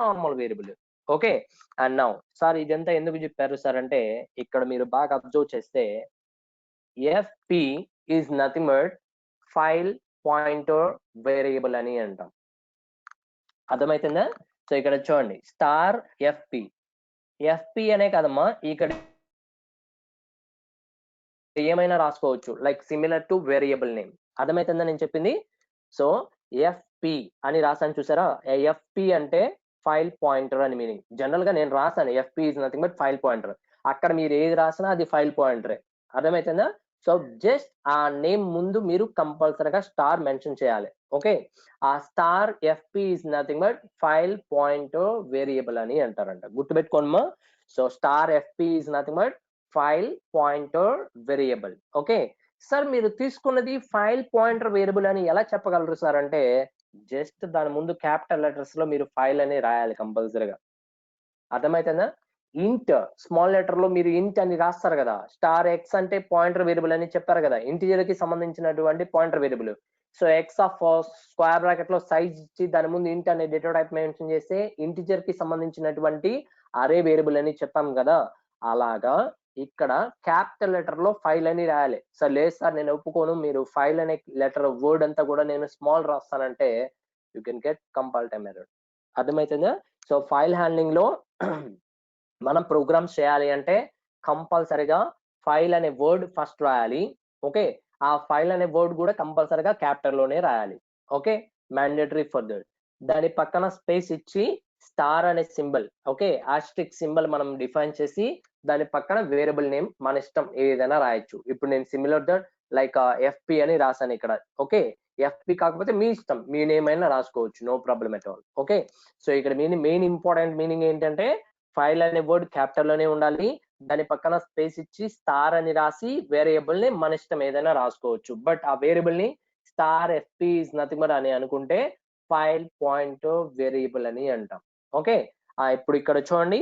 normal variable. Okay, and now sir ఇదంతా ఎందుకు చెప్పారు సార్ అంటే ఇక్కడ మీరు బాగా అబ్జర్వ్ చేస్తే FP is nothing but file pointer variable అని అంటాం. అర్థమవుతుందా? సో ఇక్కడ చూడండి స్టార్ ఎఫ్పి, ఎఫ్పి అనే కదమ్మా, ఇక్కడ ఏమైనా రాసుకోవచ్చు like similar to variable name. అర్థమవుతుందా నేను చెప్పింది? సో ఎఫ్పి అని రాసాను చూసారా, ఎఫ్పి అంటే ఫైల్ పాయింటర్ అని మీనింగ్. జనరల్ గా నేను రాసాను FP is nothing but file pointer, అక్కడ మీరు ఏది రాసినా అది ఫైల్ పాయింటరే. అర్థమవుతుందా? సో జస్ట్ ఆ నేమ్ ముందు మీరు కంపల్సరీగా స్టార్ మెన్షన్ చేయాలి. ఓకే, ఆ star FP is nothing but file pointer variable అని అంటారంట, గుర్తుపెట్టుకోండి. So star FP is nothing but file pointer variable. Okay sir, మీరు తీసుకున్నది ఫైల్ పాయింటర్ వేరియబుల్ అని ఎలా చెప్పగలరు సార్ అంటే జస్ట్ దాని ముందు క్యాపిటల్ లెటర్స్ లో మీరు ఫైల్ అని రాయాలి కంపల్సరీగా. అర్థమవుతుందా? ఇంట్ స్మాల్ లెటర్ లో మీరు ఇంట్ అని రాస్తారు కదా, స్టార్ ఎక్స్ అంటే పాయింటర్ వేరియబుల్ అని చెప్పారు కదా, ఇంటిజర్ కి సంబంధించినటువంటి pointer variable. So X of square bracket లో సైజ్ ఇచ్చి దాని ముందు ఇంట్ అనే డేటా టైప్ మెన్షన్ చేస్తే ఇంటిజర్ కి సంబంధించినటువంటి అరే వేరియబుల్ అని చెప్పాం కదా, అలాగా ఇక్కడ క్యాపిటల్ లెటర్ లో ఫైల్ అని రాయాలి. సార్ లేదు సార్ నేను ఒప్పుకోను, మీరు ఫైల్ అనే లెటర్ వర్డ్ అంతా కూడా నేను స్మాల్ రాస్తానంటే you can get compile time error. అర్థమవుతుందా? సో ఫైల్ హ్యాండ్లింగ్ లో మనం ప్రోగ్రామ్స్ చేయాలి అంటే కంపల్సరీగా ఫైల్ అనే వర్డ్ ఫస్ట్ రాయాలి. ఓకే, ఆ ఫైల్ అనే వర్డ్ కూడా కంపల్సరీగా క్యాపిటల్ లోనే రాయాలి. Okay, mandatory for that. దాని పక్కన స్పేస్ ఇచ్చి స్టార్ అనే సింబల్, ఓకే ఆస్ట్రిక్ సింబల్ మనం డిఫైన్ చేసి దాని పక్కన వేరియబుల్ నేమ్ మన ఇష్టం ఏదైనా రాయొచ్చు. ఇప్పుడు నేను సిమిలర్ దట్ లైక్ ఎఫ్పి అని రాసాను ఇక్కడ. ఓకే, ఎఫ్పి కాకపోతే మీ ఇష్టం, మీ నేమ్ అయినా రాసుకోవచ్చు, no problem at all. Okay, so ఇక్కడ మెయిన్ ఇంపార్టెంట్ మీనింగ్ ఏంటంటే ఫైల్ అనే వర్డ్ క్యాపిటల్ లోనే ఉండాలి, దాని పక్కన స్పేస్ ఇచ్చి స్టార్ అని రాసి వేరియబుల్ ని మన ఇష్టం ఏదైనా రాసుకోవచ్చు. బట్ ఆ వేరియబుల్ ని star FP is nothing but అని అనుకుంటే ఫైల్ పాయింటర్ వేరియబుల్ అని అంటాం. ఓకే, ఇప్పుడు ఇక్కడ చూడండి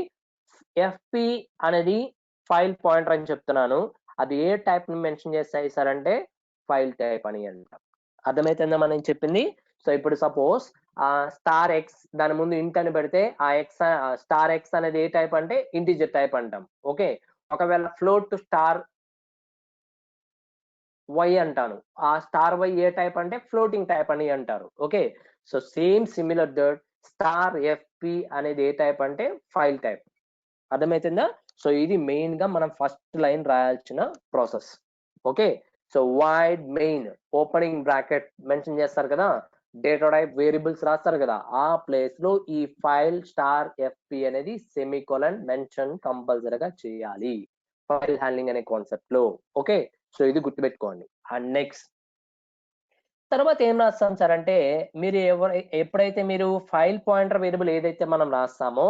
ఎఫ్పి అనేది ఫైల్ పాయింటర్ అని చెప్తున్నాను, అది ఏ టైప్ ని మెన్షన్ చేస్తాయి సార్ అంటే ఫైల్ టైప్ అని అంటాం. అర్థమైతుందా మనం చెప్పింది? సో ఇప్పుడు సపోజ్ స్టార్ ఎక్స్ దాని ముందు ఇంట్ అని పెడితే ఆ ఎక్స్ స్టార్ ఎక్స్ అనేది ఏ టైప్ అంటే ఇంటిజర్ టైప్ అంటాం. ఓకే, ఒకవేళ ఫ్లోట్ టు స్టార్ వై అంటాను, ఆ స్టార్ వై ఏ టైప్ అంటే ఫ్లోటింగ్ టైప్ అని అంటారు. Okay, so same similar that star fp అనేది ఏ టైప్ అంటే ఫైల్ టైప్. అర్థమవుతుందా? సో ఇది మెయిన్ గా మనం ఫస్ట్ లైన్ రాయాల్సిన process. Okay, so void main opening bracket mention చేస్తారు కదా, డేటా టైప్ వేరియబుల్స్ రాస్తారు కదా, ఆ ప్లేస్ లో ఈ ఫైల్ స్టార్ ఎఫ్పి అనేది సెమీకోలన్ మెన్షన్ కంపల్సరీగా చేయాలి ఫైల్ హ్యాండ్లింగ్ అనే కాన్సెప్ట్ లో. ఓకే, సో ఇది గుర్తుపెట్టుకోండి. అండ్ నెక్స్ట్ తర్వాత ఏం రాస్తాం సార్ అంటే మీరు ఎప్పుడైతే మీరు ఫైల్ పాయింటర్ వేరియబుల్ ఏదైతే మనం రాస్తామో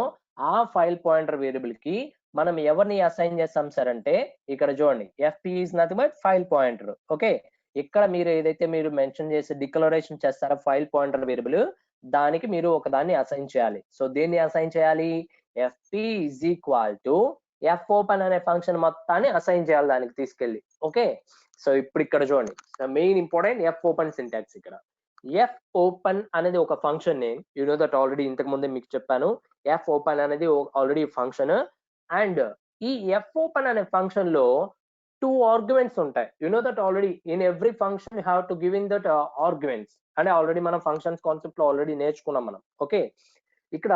ఆ ఫైల్ పాయింటర్ వేరియబుల్ కి మనం ఎవరిని అసైన్ చేస్తాం సార్ అంటే ఇక్కడ చూడండి FP is nothing but file pointer. Okay, ఇక్కడ మీరు ఏదైతే మీరు మెన్షన్ చేసి డిక్లరేషన్ చేస్తారో ఫైల్ పాయింటర్ వేరియబుల్, దానికి మీరు ఒకదాన్ని అసైన్ చేయాలి. సో దేన్ని అసైన్ చేయాలి? FP is equal to F open అనే ఫంక్షన్ మొత్తాన్ని అసైన్ చేయాలి దానికి తీసుకెళ్ళి. ఓకే, సో ఇప్పుడు ఇక్కడ చూడండి main important F open syntax. ఇక్కడ ఎఫ్ ఓపెన్ అనేది ఒక function name, you know that already ఇంతకు ముందే మీకు చెప్పాను. ఎఫ్ ఓపెన్ అనేది ఆల్రెడీ ఫంక్షన్, అండ్ ఈ ఎఫ్ ఓపెన్ అనే ఫంక్షన్ లో 2 ఆర్గ్యుమెంట్స్ ఉంటాయి. You know that already in every function you have to give in that arguments అంటే ఆల్రెడీ మనం ఫంక్షన్స్ కాన్సెప్ట్ లో ఆల్రెడీ నేర్చుకున్నాం మనం. ఓకే, ఇక్కడ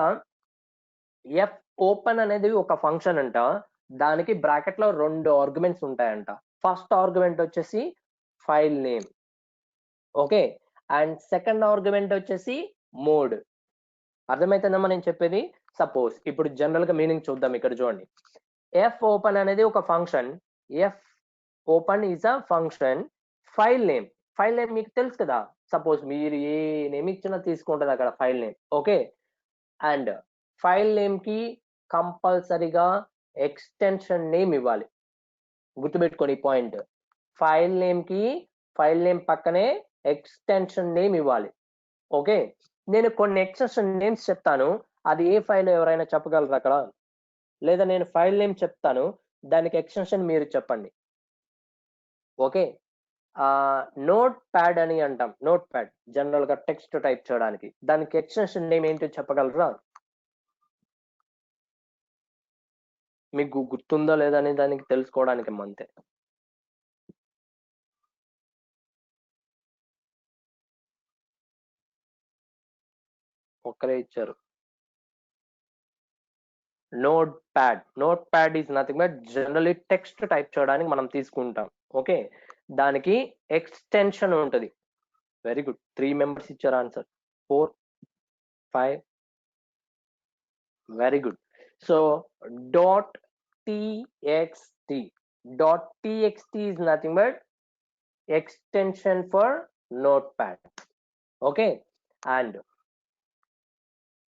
ఎఫ్ ఓపెన్ అనేది ఒక ఫంక్షన్ అంట, దానికి బ్రాకెట్ లో 2 ఆర్గ్యుమెంట్స్ ఉంటాయంట. ఫస్ట్ ఆర్గ్యుమెంట్ వచ్చేసి file name. Okay, and second argument వచ్చేసి మోడ్. అర్థమైతుందమ్మా నేను చెప్పేది? సపోజ్ ఇప్పుడు జనరల్ గా మీనింగ్ చూద్దాం. ఇక్కడ చూడండి ఎఫ్ ఓపెన్ అనేది ఒక function, F open is a function, file name మీకు తెలుసు కదా, సపోజ్ మీరు ఏ నేమ్ ఇచ్చినా తీసుకుంటుంది అక్కడ file name. Okay, and file name కి కంపల్సరీగా ఎక్స్టెన్షన్ నేమ్ ఇవ్వాలి. గుర్తుపెట్టుకోండి ఈ పాయింట్. ఫైల్ నేమ్ పక్కనే ఎక్స్టెన్షన్ నేమ్ ఇవ్వాలి. ఓకే, నేను కొన్ని ఎక్స్టెన్షన్ నేమ్స్ చెప్తాను, అది ఏ ఫైల్ ఎవరైనా చెప్పగలరా అక్కడ? లేదా నేను ఫైల్ నేమ్ చెప్తాను, దానికి ఎక్స్టెన్షన్ మీరు చెప్పండి. ఓకే, నోట్ ప్యాడ్ అని అంటాం. నోట్ ప్యాడ్ జనరల్ గా టెక్స్ట్ టైప్ చేయడానికి, దానికి ఎక్స్టెన్షన్ నేమ్ ఏంటో చెప్పగలరా? మీకు గుర్తుందో లేదా అని దానికి తెలుసుకోవడానికి అంతే. ఒక్కరే ఇచ్చారు. Notepad is nothing but generally text type చేయడానికి మనం తీసుకుంటాం. ఓకే, దానికి ఎక్స్టెన్షన్ ఉంటుంది. వెరీ గుడ్, 3 మెంబర్స్ ఇచ్చారు answer. 4, 5, very good. So .txt is nothing but extension for notepad. Okay, and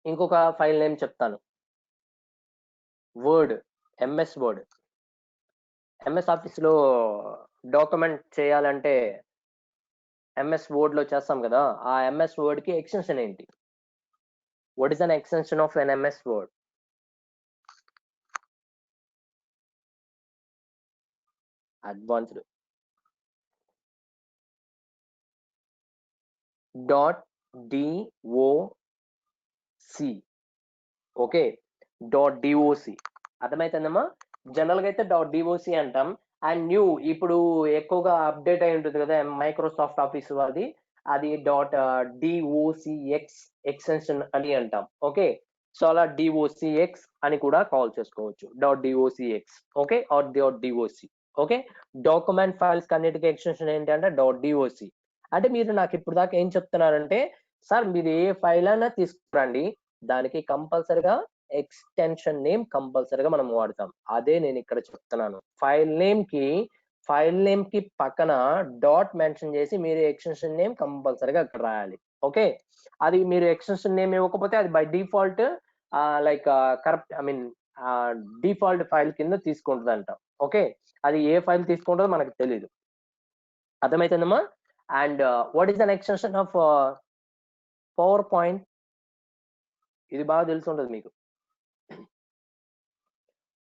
ఇంకొక ఫైల్ నేమ్ చెప్తాను. Word, MS Word. ఎంఎస్ ఆఫీస్లో document చేయాలంటే ఎంఎస్ వర్డ్ లో చేస్తాం కదా, ఆ ఎంఎస్ వర్డ్ కి ఎక్స్టెన్షన్ ఏంటి? What is an extension of an MS Word? Advanced. .doc. Okay, .doc అర్థమైతుందమ్మా? General గా అయితే .doc అంటాం. అండ్ న్యూ ఇప్పుడు ఎక్కువగా అప్డేట్ అయి ఉంటుంది కదా మైక్రోసాఫ్ట్ ఆఫీస్ అది .docx ఎక్స్టెన్షన్ అని అంటాం. ఓకే, సో అలా docx అని కూడా కాల్ చేసుకోవచ్చు. .docx okay, or .doc. Okay, document files అన్నిటికీ ఎక్స్టెన్షన్ ఏంటి అంటే .doc. అంటే మీరు నాకు ఇప్పుడు దాకా ఏం చెప్తున్నారంటే, సార్ మీరు ఏ ఫైల్ అయినా తీసుకురండి, దానికి కంపల్సరిగా ఎక్స్టెన్షన్ నేమ్ కంపల్సరిగా మనం వాడతాం. అదే నేను ఇక్కడ చెప్తున్నాను. ఫైల్ నేమ్ కి పక్కన డాట్ మెన్షన్ చేసి మీరు ఎక్స్టెన్షన్ నేమ్ కంపల్సరిగా అక్కడ రాయాలి. ఓకే, అది మీరు ఎక్స్టెన్షన్ నేమ్ ఇవ్వకపోతే అది by default like correct default file కింద తీసుకుంటుందంట. ఓకే, అది ఏ ఫైల్ తీసుకుంటుందో మనకు తెలియదు. అర్థమైతుందమ్మా? And what is an extension of PowerPoint? ఇది బాగా తెలిసి ఉంటుంది మీకు.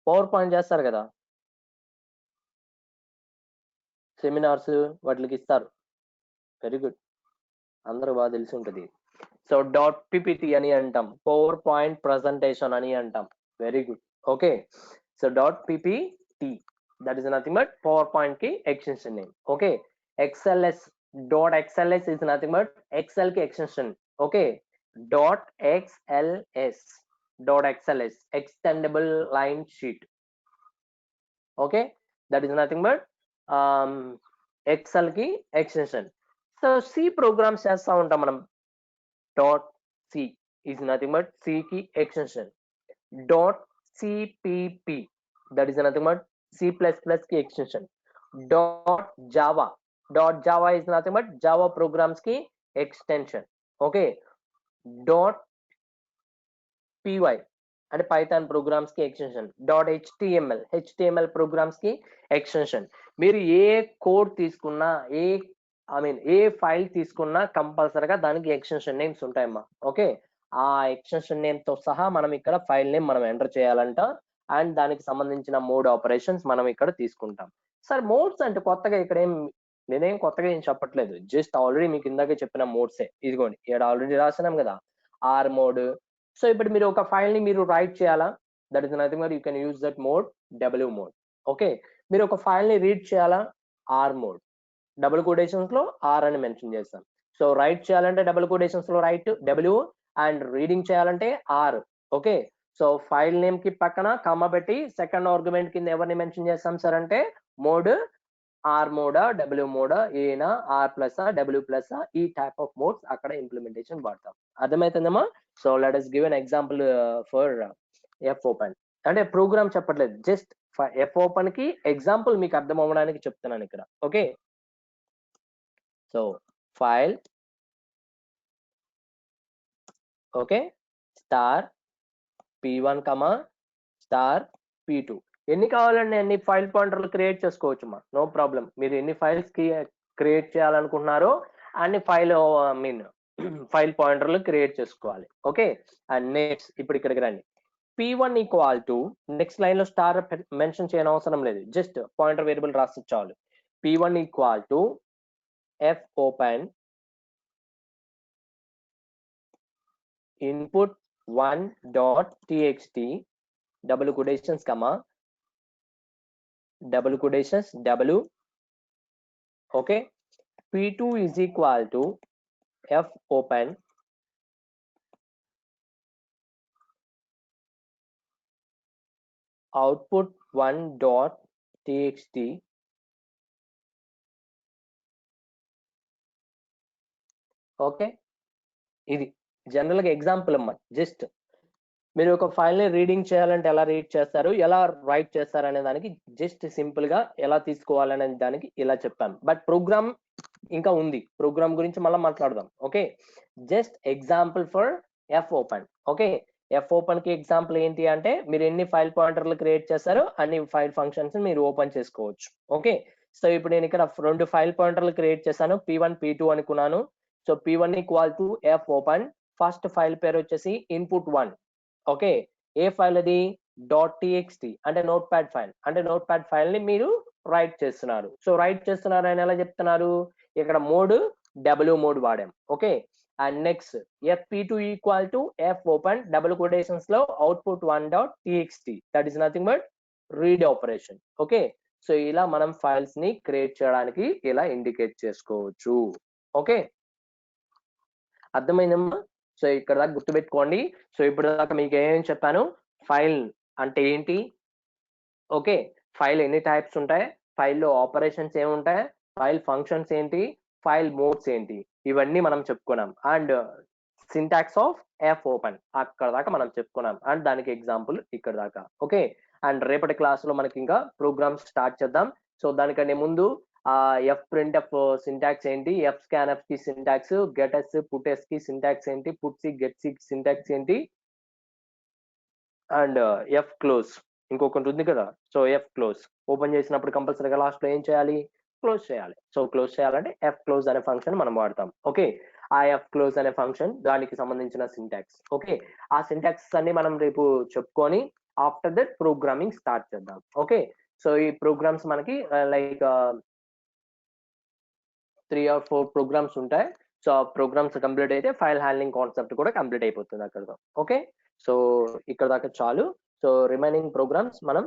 పవర్ పాయింట్ చేస్తారు కదా సెమినార్స్, వాటికి ఇస్తారు. వెరీ గుడ్, అందరూ బాగా తెలిసి ఉంటుంది. సో .ppt అని అంటాం, పవర్ పాయింట్ ప్రజెంటేషన్ అని అంటాం. Very good. Okay, so .ppt that is nothing but PowerPoint కి extension name. Okay, XLS is nothing but Excel కి extension. Okay, .xls extendable line sheet. Okay, that is nothing but Excel కి extension. So C programs చేస్తా ఉంటాం మనం. .c is nothing but C కి extension. .cpp that is nothing but C++ కి extension. .java is nothing but Java programs కి extension. Okay, .py అంటే Python programmes కి extension. .html programmes కి extension. మీరు ఏ కోడ్ తీసుకున్నా, ఏ ఫైల్ తీసుకున్నా కంపల్సరీగా దానికి ఎక్స్టెన్షన్ నేమ్స్ ఉంటాయమ్మా. ఓకే, ఆ ఎక్స్టెన్షన్ నేమ్ తో సహా మనం ఇక్కడ ఫైల్ నేమ్ మనం ఎంటర్ చేయాలంట. అండ్ దానికి సంబంధించిన మోడ్ ఆపరేషన్స్ మనం ఇక్కడ తీసుకుంటాం. సార్ మోడ్స్ అంటే కొత్తగా ఇక్కడ నేనేం కొత్తగా ఏం చెప్పట్లేదు, జస్ట్ ఆల్రెడీ మీకు ఇందాకే చెప్పిన మోడ్సే. ఇదిగోండి ఇక్కడ ఆల్రెడీ రాసినాం కదా, ఆర్ మోడ్. సో ఇప్పుడు మీరు ఒక ఫైల్ ని మీరు రైట్ చేయాలా, that is nothing but you can use that mode, W mode. Okay, మీరు ఒక ఫైల్ ని రీడ్ చేయాలా, ఆర్ మోడ్. డబుల్ కోటేషన్స్ లో ఆర్ అని మెన్షన్ చేస్తాం. సో రైట్ చేయాలంటే డబుల్ కోటేషన్స్ లో రైట్ డబ్ల్యూ, అండ్ రీడింగ్ చేయాలంటే R. Okay, so file name కి పక్కన కామా పెట్టి సెకండ్ ఆర్గ్యుమెంట్ కింద ఎవరిని మెన్షన్ చేస్తాం సార్ అంటే మోడ్, ఆర్ మోడా, డబ్ల్యూ మోడా, ఏనా, ఆర్ ప్లస్ డబ్ల్యూ ప్లస్, ఈ టైప్ ఆఫ్ మోడ్స్ అక్కడ ఇంప్లిమెంటేషన్ వాడతాం. అర్థమవుతుందమ్మా? So let us give an example for f open. అంటే ప్రోగ్రామ్ చెప్పట్లేదు, జస్ట్ ఎఫ్ ఓపెన్ కి ఎగ్జాంపుల్ మీకు అర్థం అవ్వడానికి చెప్తున్నాను ఇక్కడ. Okay, so file, okay, star p1, p2 ఎన్ని కావాలండి అన్ని ఫైల్ పాయింటర్లు క్రియేట్ చేసుకోవచ్చు మా నో ప్రాబ్లం మీరు ఎన్ని ఫైల్స్ క్రియేట్ చేయాలనుకుంటున్నారో అన్ని ఫైల్ పాయింటర్లు క్రియేట్ చేసుకోవాలి ఓకే అండ్ నెక్స్ట్ ఇప్పుడు ఇక్కడికి రండి p1 equal to next line లో స్టార్ మెన్షన్ చేయని అవసరం లేదు జస్ట్ పాయింటర్ వేరియబుల్ రాసి చాలు p1 equal to f open input 1.txt double quotations comma double quotations w okay p2 is equal to f open output 1.txt okay ఇది general గా example అమ్మా just మీరు ఒక ఫైల్ ని రీడింగ్ చేయాలంటే ఎలా రీడ్ చేస్తారు ఎలా రైట్ చేస్తారు అనే దానికి జస్ట్ సింపుల్ గా ఎలా తీసుకోవాలనే దానికి ఇలా చెప్పాను బట్ ప్రోగ్రామ్ ఇంకా ఉంది ప్రోగ్రామ్ గురించి మళ్ళీ మాట్లాడదాం okay just example for f open okay F open కి ఎగ్జాంపుల్ ఏంటి అంటే మీరు ఎన్ని ఫైల్ పాయింటర్లు క్రియేట్ చేస్తారో అన్ని ఫైల్ ఫంక్షన్స్ మీరు ఓపెన్ చేసుకోవచ్చు ఓకే సో ఇప్పుడు నేను ఇక్కడ 2 ఫైల్ పాయింటర్లు క్రియేట్ చేశాను p1 p2 అనుకున్నాను so p1 equal to F open first file పేరు వచ్చేసి ఇన్పుట్ 1 ఓకే ఏ ఫైల్ అది .txt అంటే నోట్ ప్యాడ్ ఫైల్ అంటే నోట్ ప్యాడ్ ఫైల్ ని మీరు రైట్ చేస్తున్నారు సో రైట్ చేస్తున్నారు అని ఎలా చెప్తున్నారు ఇక్కడ మోడ్ w మోడ్ వాడాం okay and next fp2 equal to f open double quotations లో output 1.txt that is nothing but read operation okay so ఇలా మనం ఫైల్స్ ని క్రియేట్ చేయడానికి ఇలా ఇండికేట్ చేసుకోవచ్చు ఓకే అర్థమైందమ్మా సో ఇక్కడ దాకా గుర్తుపెట్టుకోండి సో ఇప్పుడు దాకా మీకు ఏమేమి చెప్పాను ఫైల్ అంటే ఏంటి ఓకే ఫైల్ ఎన్ని టైప్స్ ఉంటాయి ఫైల్లో ఆపరేషన్స్ ఏముంటాయి ఫైల్ ఫంక్షన్స్ ఏంటి ఫైల్ మోడ్స్ ఏంటి ఇవన్నీ మనం చెప్పుకున్నాం and syntax of F open అక్కడ దాకా మనం చెప్పుకున్నాం అండ్ దానికి ఎగ్జాంపుల్ ఇక్కడ దాకా ఓకే అండ్ రేపటి క్లాస్ లో మనకి ఇంకా ప్రోగ్రామ్స్ స్టార్ట్ చేద్దాం సో దానికంటే ముందు ఎఫ్ ప్రింట్ ఎఫ్ సింటాక్స్ ఏంటి ఎఫ్ స్కాన్ ఎఫ్ కి syntax gets puts కి సింటాక్స్ ఏంటి putc getc syntax ఏంటి అండ్ ఎఫ్ క్లోజ్ ఇంకొకటి ఉంది కదా సో ఎఫ్ క్లోజ్ ఓపెన్ చేసినప్పుడు కంపల్సరీగా లాస్ట్ లో ఏం చేయాలి క్లోజ్ చేయాలి సో క్లోజ్ చేయాలంటే ఎఫ్ క్లోజ్ అనే ఫంక్షన్ మనం వాడతాం ఓకే ఆ ఎఫ్ క్లోజ్ అనే ఫంక్షన్ దానికి సంబంధించిన సింటాక్స్ ఓకే ఆ సింటాక్స్ అన్ని మనం రేపు చెప్పుకొని ఆఫ్టర్ దట్ ప్రోగ్రామింగ్ స్టార్ట్ చేద్దాం ఓకే సో ఈ ప్రోగ్రామ్స్ మనకి లైక్ 3 or 4 ప్రోగ్రామ్స్ ఉంటాయి సో ఆ ప్రోగ్రామ్స్ కంప్లీట్ అయితే ఫైల్ హ్యాండ్లింగ్ కాన్సెప్ట్ కూడా కంప్లీట్ అయిపోతుంది అక్కడ ఓకే సో ఇక్కడ దాకా చాలు సో రిమైనింగ్ ప్రోగ్రామ్స్ మనం